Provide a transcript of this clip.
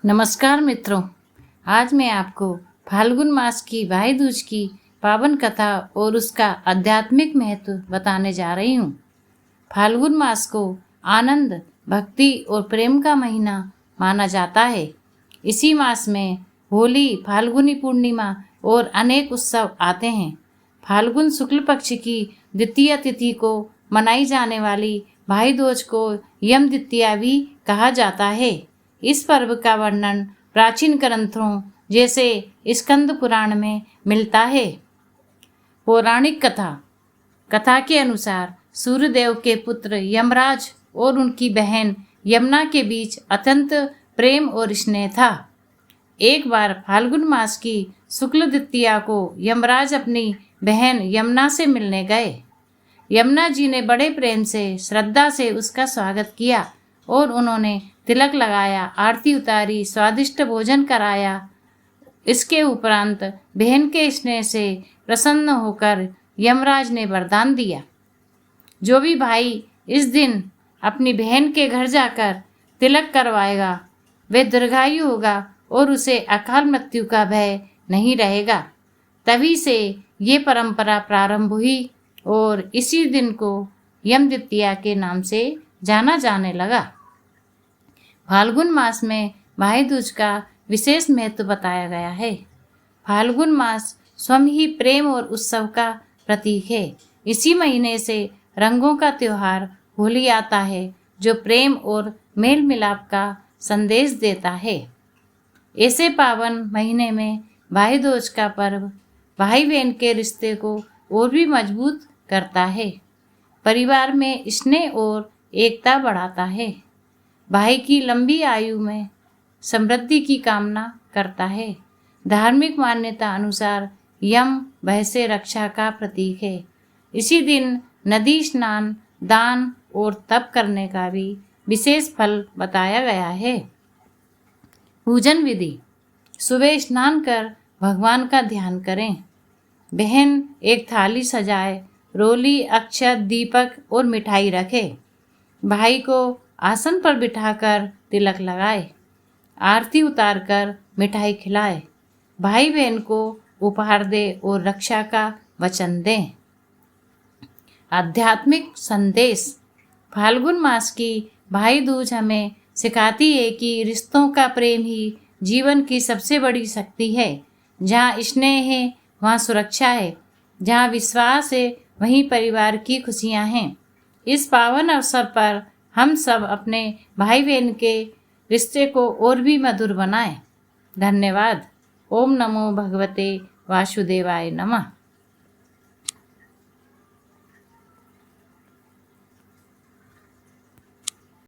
नमस्कार मित्रों, आज मैं आपको फाल्गुन मास की भाई दूज की पावन कथा और उसका आध्यात्मिक महत्व बताने जा रही हूँ। फाल्गुन मास को आनंद, भक्ति और प्रेम का महीना माना जाता है। इसी मास में होली, फाल्गुनी पूर्णिमा और अनेक उत्सव आते हैं। फाल्गुन शुक्ल पक्ष की द्वितीय तिथि को मनाई जाने वाली भाई दूज को यम द्वितीया भी कहा जाता है। इस पर्व का वर्णन प्राचीन ग्रंथों जैसे स्कंद पुराण में मिलता है। पौराणिक कथा के अनुसार सूर्यदेव के पुत्र यमराज और उनकी बहन यमुना के बीच अत्यंत प्रेम और स्नेह था। एक बार फाल्गुन मास की शुक्ल द्वितीया को यमराज अपनी बहन यमुना से मिलने गए। यमुना जी ने बड़े प्रेम से, श्रद्धा से उसका स्वागत किया और उन्होंने तिलक लगाया, आरती उतारी, स्वादिष्ट भोजन कराया। इसके उपरांत बहन के स्नेह से प्रसन्न होकर यमराज ने वरदान दिया, जो भी भाई इस दिन अपनी बहन के घर जाकर तिलक करवाएगा वह दीर्घायु होगा और उसे अकाल मृत्यु का भय नहीं रहेगा। तभी से ये परंपरा प्रारंभ हुई और इसी दिन को यम द्वितीया के नाम से जाना जाने लगा। फाल्गुन मास में भाई दूज का विशेष महत्व बताया गया है। फाल्गुन मास स्वयं ही प्रेम और उत्सव का प्रतीक है। इसी महीने से रंगों का त्योहार होली आता है, जो प्रेम और मेल मिलाप का संदेश देता है। ऐसे पावन महीने में भाई दूज का पर्व भाई बहन के रिश्ते को और भी मजबूत करता है, परिवार में स्नेह और एकता बढ़ाता है, भाई की लंबी आयु में समृद्धि की कामना करता है। धार्मिक मान्यता अनुसार यम भय से रक्षा का प्रतीक है। इसी दिन नदी स्नान, दान और तप करने का भी विशेष फल बताया गया है। पूजन विधि: सुबह स्नान कर भगवान का ध्यान करें। बहन एक थाली सजाए, रोली, अक्षत, दीपक और मिठाई रखे। भाई को आसन पर बिठाकर तिलक लगाए, आरती उतारकर मिठाई खिलाए। भाई बहन को उपहार दे और रक्षा का वचन दें। आध्यात्मिक संदेश: फाल्गुन मास की भाई दूज हमें सिखाती है कि रिश्तों का प्रेम ही जीवन की सबसे बड़ी शक्ति है। जहाँ स्नेह है वहाँ सुरक्षा है, जहाँ विश्वास है वहीं परिवार की खुशियाँ हैं। इस पावन अवसर पर हम सब अपने भाई बहन के रिश्ते को और भी मधुर बनाएं। धन्यवाद। ओम नमो भगवते वासुदेवाय नमः।